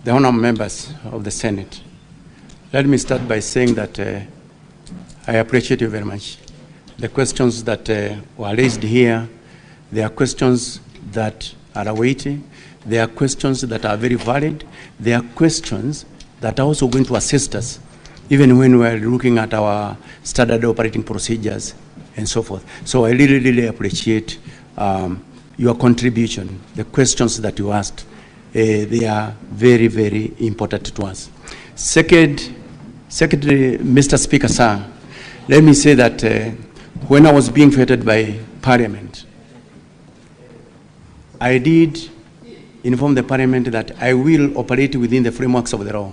the honorable members of the Senate, let me start by saying that I appreciate you very much. The questions that were raised here, they are questions that are weighty. They are questions that are very valid. They are questions that are also going to assist us, even when we are looking at our standard operating procedures and so forth. So I really, really appreciate your contribution, the questions that you asked. They are very, very important to us. Secondly, Mr. Speaker, sir, let me say that when I was being vetted by Parliament, I did inform the Parliament that I will operate within the frameworks of the law.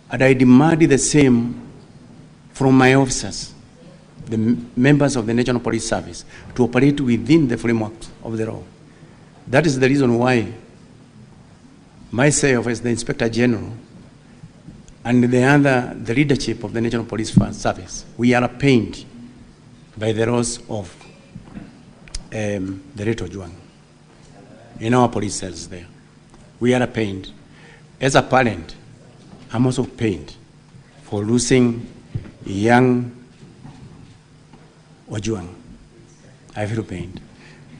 And I demand the same from my officers, the members of the National Police Service, to operate within the frameworks of the law. That is the reason why myself as the Inspector General and the leadership of the National Police Service, we are pained by the loss of the late Ojwang in our police cells there. We are pained. As a parent, I'm also pained for losing young Ojwang. I feel pained.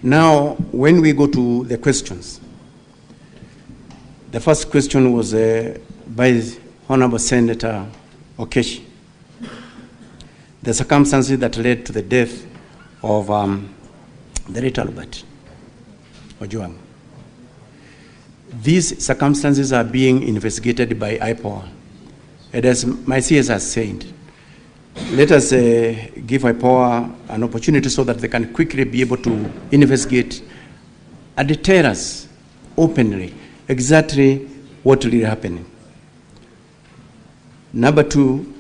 Now, when we go to the questions, the first question was by Honorable Senator Okeshi. The circumstances that led to the death of the late Albert Ojwang. These circumstances are being investigated by IPOA. And as my CS has said, let us give IPOA an opportunity so that they can quickly be able to investigate and tell us openly exactly what really happened. Number two,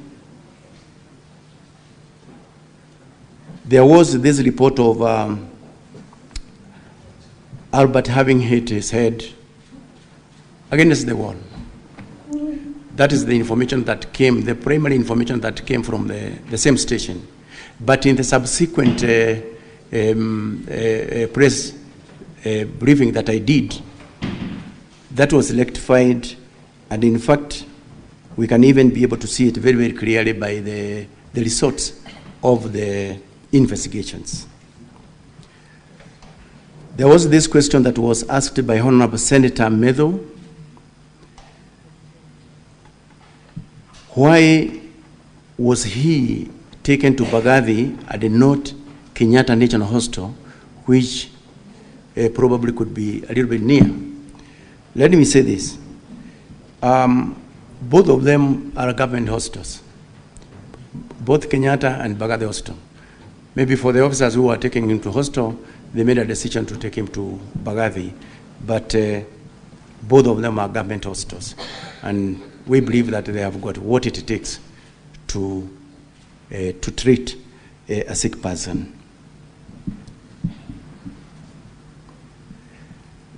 there was this report of Albert having hit his head against the wall. That is the information that came, the primary information that came from the same station. But in the subsequent press briefing that I did, that was rectified, and in fact, we can even be able to see it very, very clearly by the results of the investigations. There was this question that was asked by Honorable Senator Medho. Why was he taken to Bagathi and not Kenyatta National Hospital, which probably could be a little bit near? Let me say this. Both of them are government hospitals, both Kenyatta and Bagathi Hospital. Maybe for the officers who are taking him to hospital, they made a decision to take him to Bagathi, but both of them are government hospitals. And we believe that they have got what it takes to treat a sick person.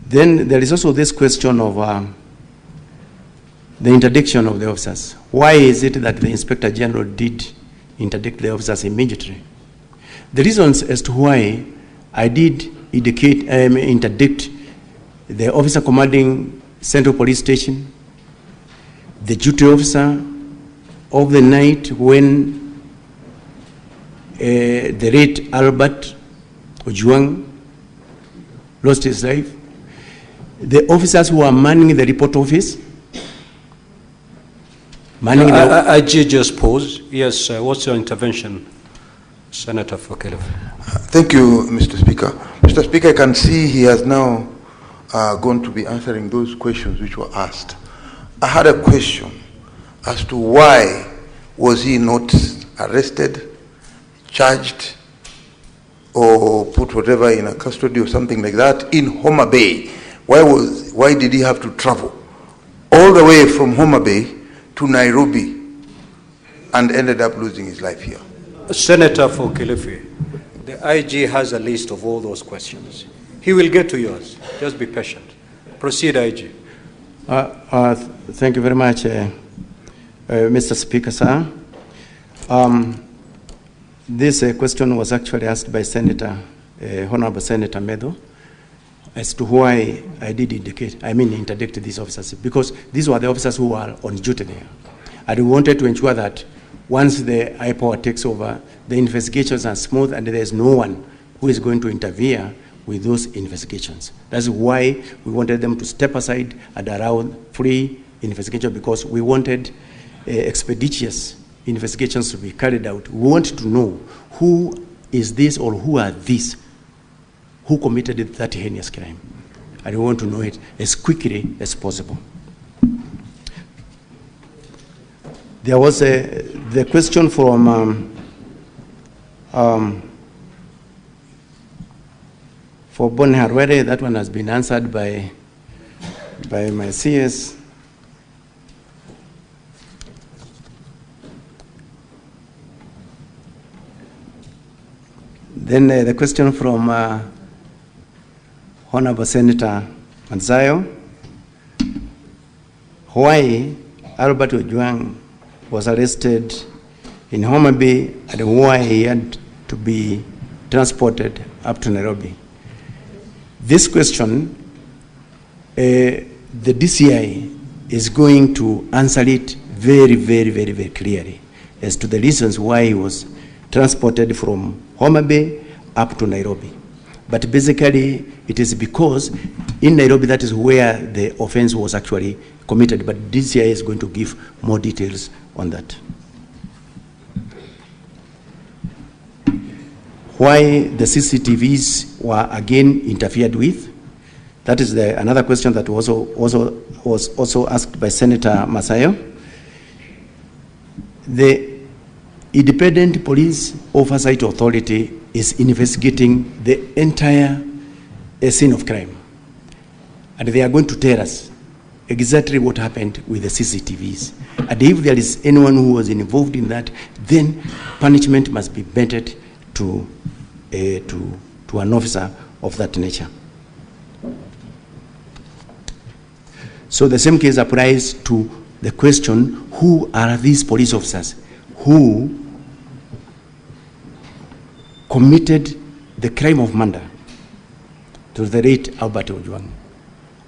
Then there is also this question of the interdiction of the officers. Why is it that the Inspector General did interdict the officers immediately? The reasons as to why I did interdict the officer commanding Central Police Station, the duty officer of the night when the late Albert Ojwang lost his life, the officers who are manning the report office, I just pause. Yes, what's your intervention, Senator Fokelov? Thank you, Mr. Speaker. Mr. Speaker, I can see he has now going to be answering those questions which were asked. I had a question as to why was he not arrested, charged, or put whatever in a custody or something like that in Homa Bay. Why did he have to travel all the way from Homa Bay to Nairobi and ended up losing his life here? Senator Fokelov, the IG has a list of all those questions. He will get to yours. Just be patient. Proceed, IG. Thank you very much, Mr. Speaker, sir. This question was actually asked by Honorable Senator Medho. as to why I did interdict these officers, because these were the officers who were on duty there. And we wanted to ensure that once the IPOA takes over, the investigations are smooth and there's no one who is going to interfere with those investigations. That's why we wanted them to step aside and allow free investigation, because we wanted expeditious investigations to be carried out. We want to know who is this or who are these who committed that heinous crime. And we want to know it as quickly as possible. There was the question from for Bonne Harwere. That one has been answered by my CS. Then the question from Honorable Senator Manzayo, why Albert Ojwang was arrested in Homabay and why he had to be transported up to Nairobi. This question, the DCI is going to answer it very, very, very, very clearly as to the reasons why he was transported from Homabay up to Nairobi. But basically, it is because in Nairobi, that is where the offense was actually committed. But DCI is going to give more details on that. Why the CCTVs were again interfered with? That is another question that was also asked by Senator Masayo. The Independent Police Oversight Authority is investigating the entire scene of crime. And they are going to tell us exactly what happened with the CCTVs. And if there is anyone who was involved in that, then punishment must be meted to an officer of that nature. So the same case applies to the question, who are these police officers who committed the crime of murder to the late Albert Ojwang?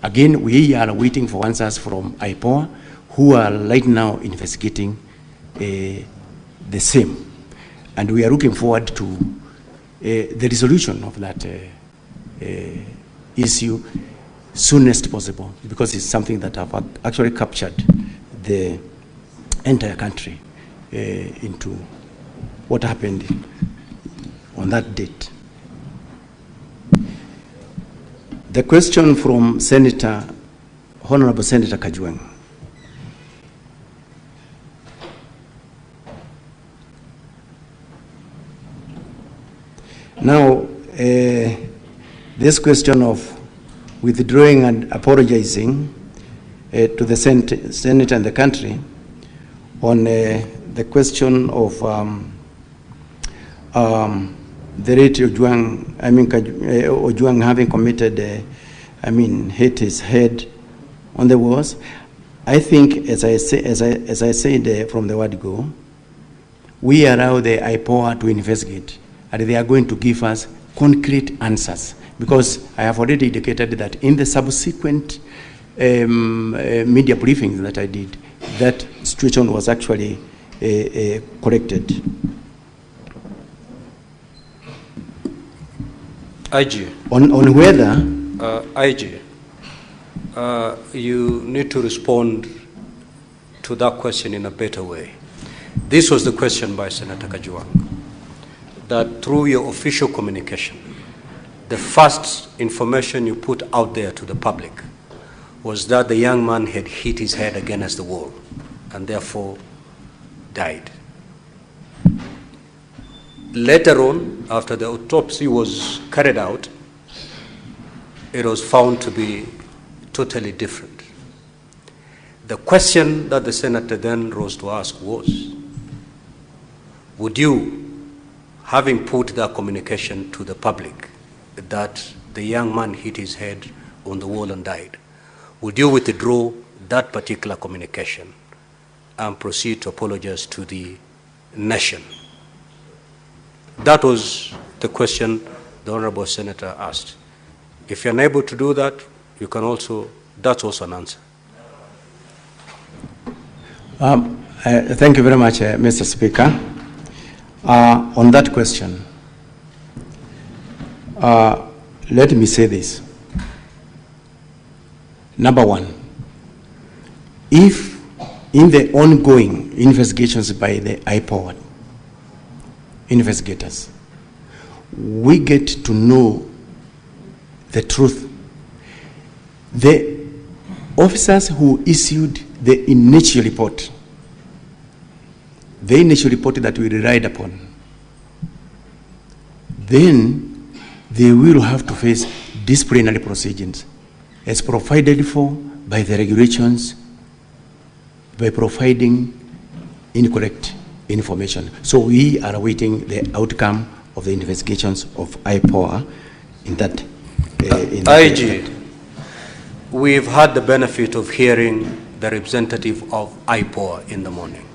Again, we are waiting for answers from IPOA, who are right now investigating the same. And we are looking forward to the resolution of that issue soonest possible, because it's something that have actually captured the entire country into what happened on that date. The question from Honorable Senator Ojwang. Now, this question of withdrawing and apologizing to the Senate and the country on the question of the late Ojwang, Ojwang having committed, hit his head on the walls. I think, as I said from the word go, we allow the IPOA to investigate, and they are going to give us concrete answers, because I have already indicated that in the subsequent media briefings that I did, that situation was actually corrected. IG. On whether... IG, you need to respond to that question in a better way. This was the question by Senator Ojwang, that through your official communication, the first information you put out there to the public was that the young man had hit his head against the wall and therefore died. Later on, after the autopsy was carried out, it was found to be totally different. The question that the senator then rose to ask was, would you, having put that communication to the public that the young man hit his head on the wall and died, would you withdraw that particular communication and proceed to apologize to the nation? That was the question the Honorable Senator asked. If you're unable to do that, you can also, that's also an answer. Thank you very much, Mr. Speaker. On that question, let me say this. Number one, if in the ongoing investigations by the IPOA investigators, we get to know the truth, the officers who issued the initial report that we relied upon, then they will have to face disciplinary proceedings as provided for by the regulations by providing incorrect information. So we are awaiting the outcome of the investigations of IPOA in that. IG, we've had the benefit of hearing the representative of IPOA in the morning,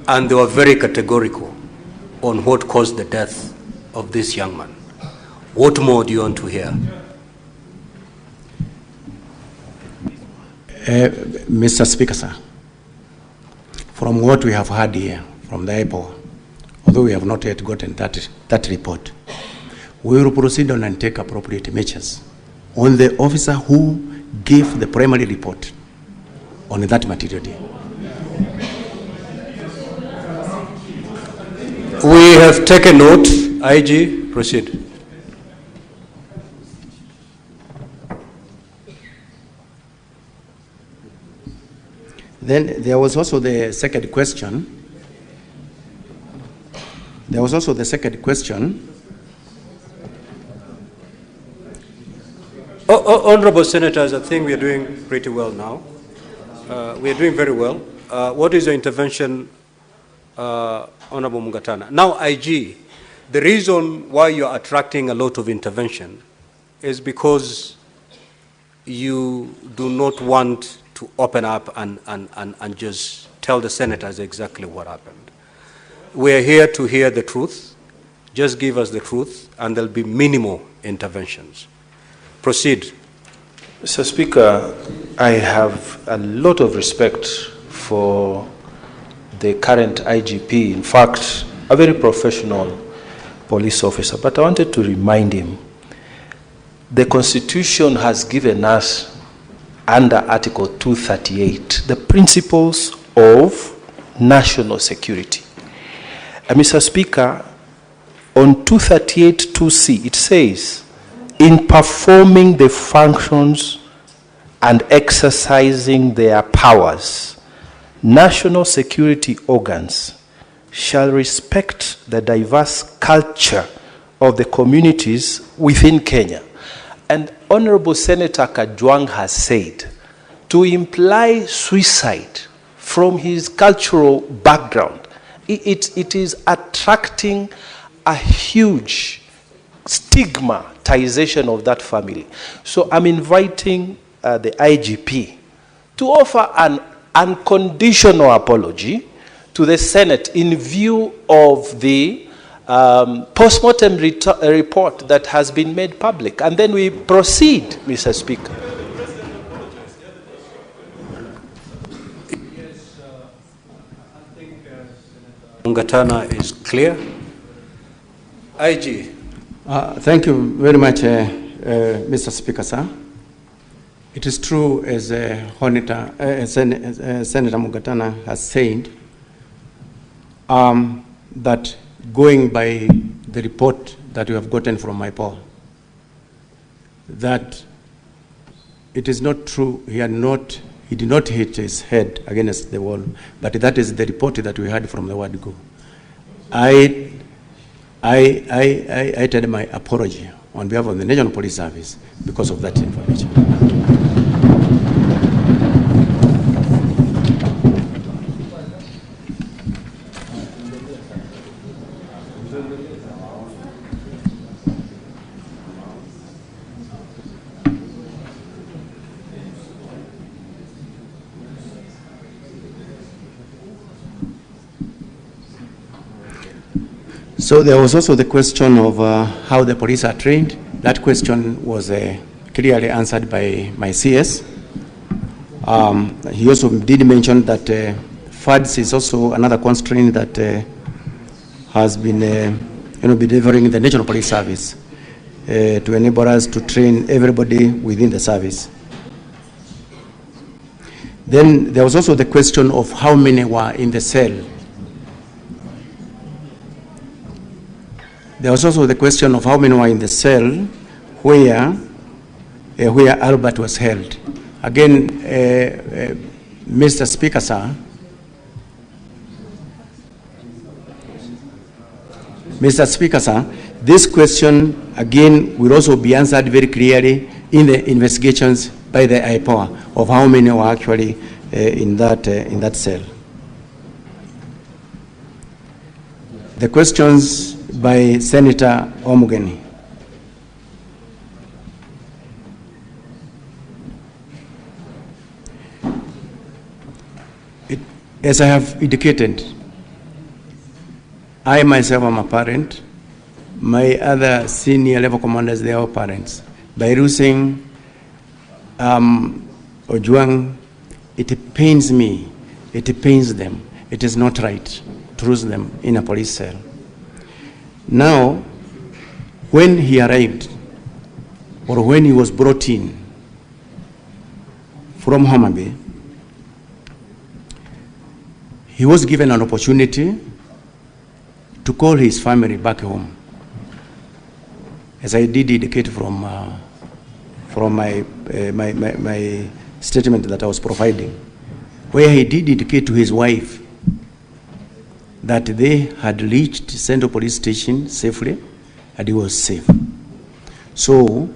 and they were very categorical on what caused the death of this young man. What more do you want to hear? Mr. Speaker, sir, from what we have heard here from the IPOA, although we have not yet gotten that report, we will proceed on and take appropriate measures on the officer who gave the primary report on that material day. We have taken note. IG, proceed. Then there was also the second question. Honorable Senators, I think we are doing pretty well now. We are doing very well. What is your intervention, Honorable Mungatana? Now, IG, the reason why you are attracting a lot of intervention is because you do not want to open up and just tell the senators exactly what happened. We are here to hear the truth. Just give us the truth, and there'll be minimal interventions. Proceed. Mr. Speaker, I have a lot of respect for the current IGP, in fact, a very professional police officer, but I wanted to remind him, the Constitution has given us, under Article 238, the principles of national security. And Mr. Speaker, on 238(2)(c), it says, in performing the functions and exercising their powers, national security organs shall respect the diverse culture of the communities within Kenya. And Honorable Senator Ojwang has said, to imply suicide from his cultural background, it is attracting a huge stigmatization of that family. So I'm inviting the IGP to offer an unconditional apology to the Senate in view of the post-mortem report that has been made public. And then we proceed, Mr. Speaker. Mungatana is clear. IG. Thank you very much, Mr. Speaker, sir. It is true, as Senator Mungatana has said, that going by the report that we have gotten from IPOA, that it is not true, he did not hit his head against the wall, but that is the report that we had from the word go. I tell my apology on behalf of the National Police Service because of that information. So there was also the question of how the police are trained. That question was clearly answered by my CS. He also did mention that funds is also another constraint that has been been delivering the National Police Service to enable us to train everybody within the service. Then there was also the question of how many were in the cell. There was also the question of how many were in the cell where Albert was held. Again, Mr. Speaker, sir, this question again will also be answered very clearly in the investigations by the IPOA of how many were actually in that cell. The questions by Senator Omugeni. As I have indicated, I myself am a parent. My other senior level commanders, they are all parents. By losing Ojwang, it pains me, it pains them. It is not right to lose them in a police cell. Now, when he arrived, or when he was brought in from Mutembei, he was given an opportunity to call his family back home, as I did indicate from my statement that I was providing, where he did indicate to his wife that they had reached Central Police Station safely and he was safe. So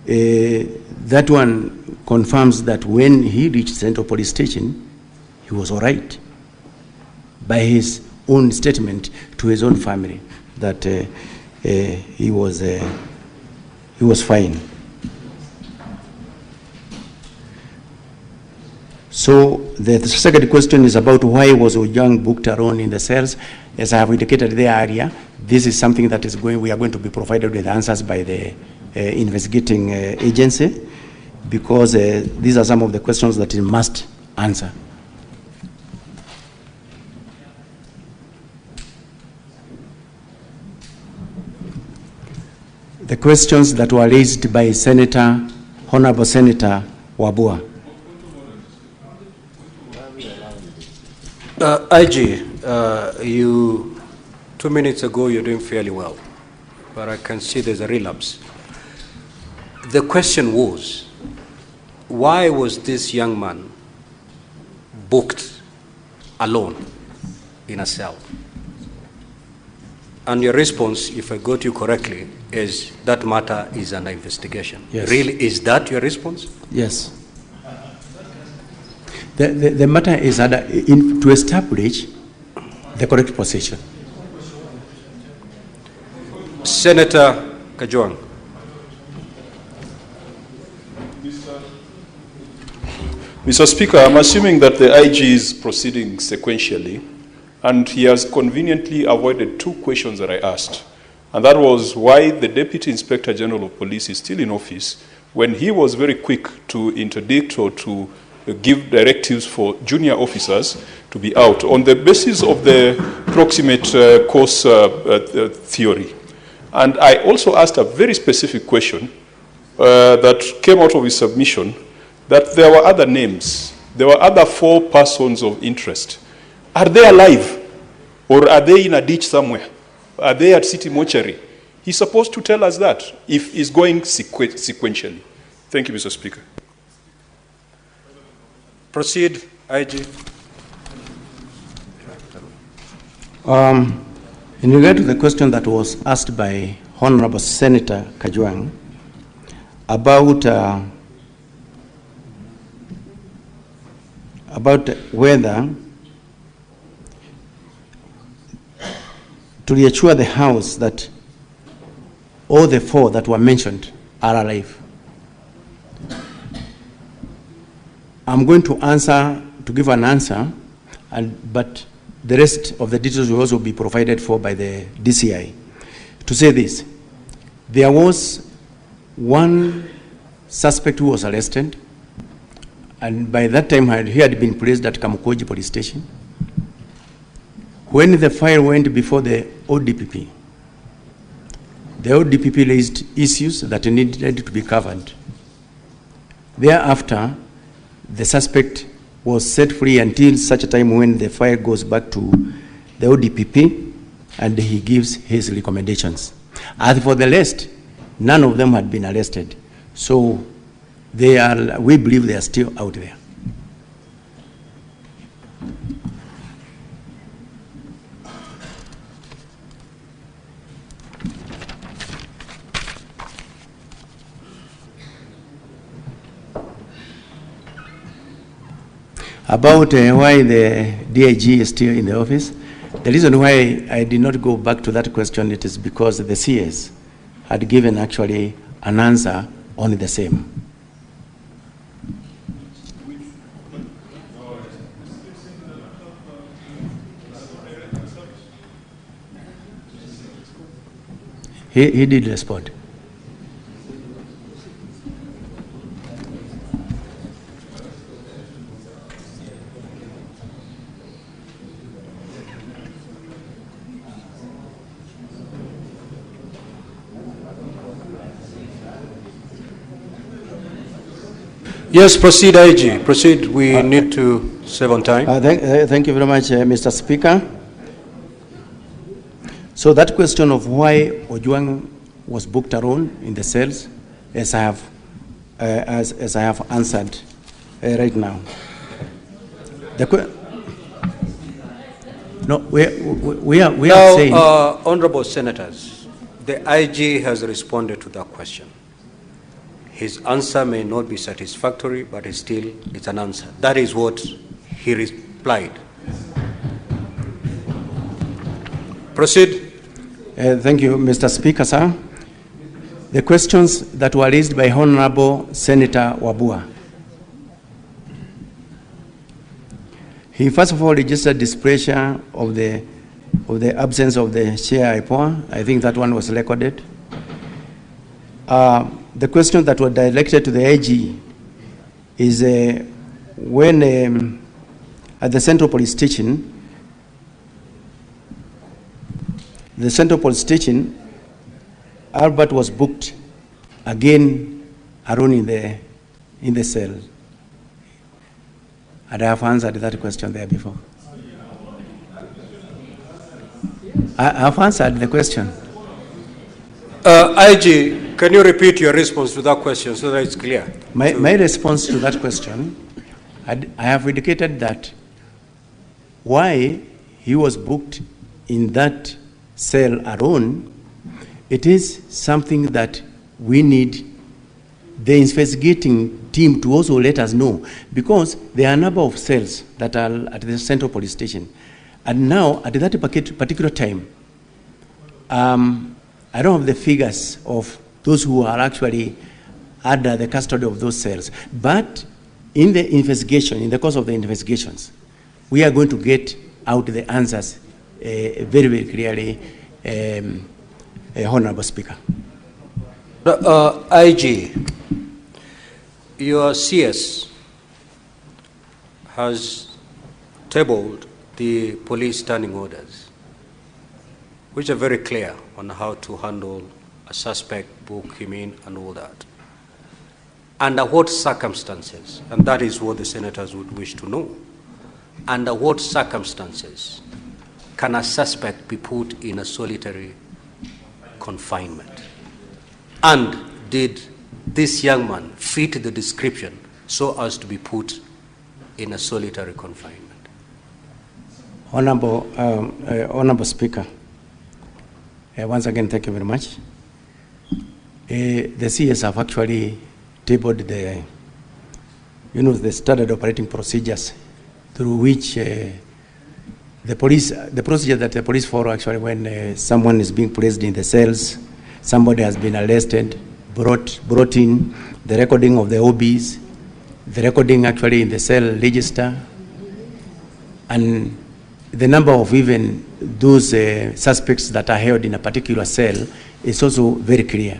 that one confirms that when he reached Central Police Station, he was all right, by his own statement to his own family, that he was fine. So the second question is about why was Ojwang booked alone in the cells. As I have indicated there earlier, this is something that is we are going to be provided with answers by the investigating agency, because these are some of the questions that it must answer. The questions that were raised by Honorable Senator Wabua. IG, you 2 minutes ago you're doing fairly well, but I can see there's a relapse. The question was, why was this young man booked alone in a cell? And your response, if I got you correctly, is that matter is under investigation. Yes. Really, is that your response? Yes. The matter is to establish the correct position. Senator Ojwang. Mr. Speaker, I'm assuming that the IG is proceeding sequentially, and he has conveniently avoided 2 questions that I asked. And that was why the Deputy Inspector General of Police is still in office, when he was very quick to interdict or to give directives for junior officers to be out on the basis of the proximate cause theory. And I also asked a very specific question that came out of his submission, that there were other names, there were other 4 persons of interest. Are they alive? Or are they in a ditch somewhere? Are they at City Mortuary? He's supposed to tell us that if he's going sequentially. Thank you, Mr. Speaker. Proceed, IG. In regard to the question that was asked by Honorable Senator Ojwang about whether to reassure the House that all the 4 that were mentioned are alive. I'm going to give an answer, but the rest of the details will also be provided for by the DCI. To say this, there was one suspect who was arrested, and by that time he had been placed at Kumekucha police station. When the file went before the ODPP raised issues that needed to be covered. Thereafter, the suspect was set free until such a time when the file goes back to the ODPP and he gives his recommendations. As for the rest, none of them had been arrested. So we believe they are still out there. About why the DIG is still in the office, the reason why I did not go back to that question, it is because the CS had given actually an answer on the same. He did respond. Yes, proceed, IG. Proceed. We need to save on time. Thank you very much, Mr. Speaker. So that question of why Ojwang was booked alone in the cells, as I have answered right now. We are saying. Honorable Senators, the IG has responded to that question. His answer may not be satisfactory, but it's an answer. That is what he replied. Proceed. Thank you, Mr. Speaker, sir. The questions that were raised by Honorable Senator Wabua. He first of all registered displeasure of the absence of the chair IPOA. I think that one was recorded. The questions that were directed to the IG is when at the Central Police Station, Albert was booked again alone in the cell. And I have answered that question there before. I have answered the question. IG, can you repeat your response to that question so that it's clear? My response to that question, I have indicated that why he was booked in that cell alone, it is something that we need the investigating team to also let us know, because there are a number of cells that are at the Central Police Station. And now, at that particular time, I don't have the figures of those who are actually under the custody of those cells. But in the investigation, in the course of the investigations, we are going to get out the answers very, very clearly, Honorable Speaker. IG, your CS has tabled the police standing orders, which are very clear on how to handle a suspect, book him in, and all that. Under what circumstances, and that is what the senators would wish to know, under what circumstances can a suspect be put in a solitary confinement? And did this young man fit the description so as to be put in a solitary confinement? Honorable Speaker, once again, thank you very much. The CS have actually tabled the standard operating procedures through which the procedure that the police follow actually when someone is being placed in the cells, somebody has been arrested, brought in, the recording of the OBs, the recording actually in the cell register, and the number of even those suspects that are held in a particular cell is also very clear.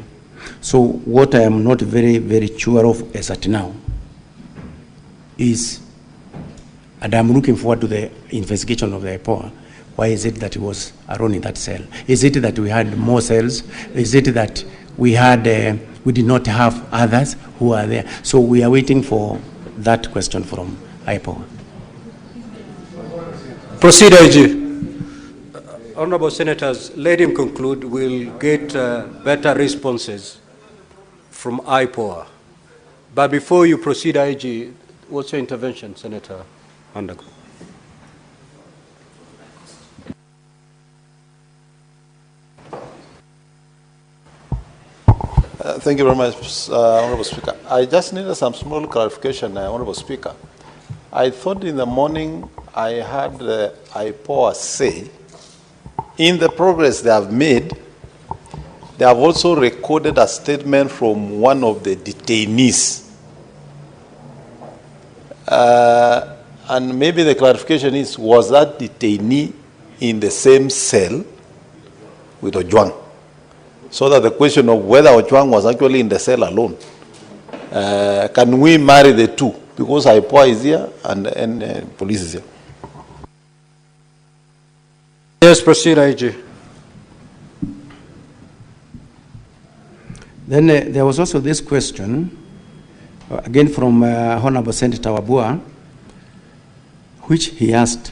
So what I am not very, very sure of as at now is, and I'm looking forward to the investigation of the IPOA, why is it that he was alone in that cell? Is it that we had more cells? Is it that we did not have others who are there? So we are waiting for that question from IPOA. Proceed, IG. Honorable Senators, let him conclude. We'll get better responses from IPOA. But before you proceed, IG, what's your intervention, Senator Andago? Thank you very much, Honorable Speaker. I just needed some small clarification, Honorable Speaker. I thought in the morning I heard the IPOA say, in the progress they have made, they have also recorded a statement from one of the detainees. And maybe the clarification is, was that detainee in the same cell with Ojwang? So that the question of whether Ojwang was actually in the cell alone. Can we marry the two? Because IPOA is here and police is here. Yes, proceed, IG. Then there was also this question, again from Honorable Senator Wabua, which he asked,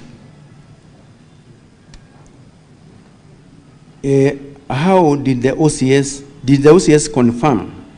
how did the OCS confirm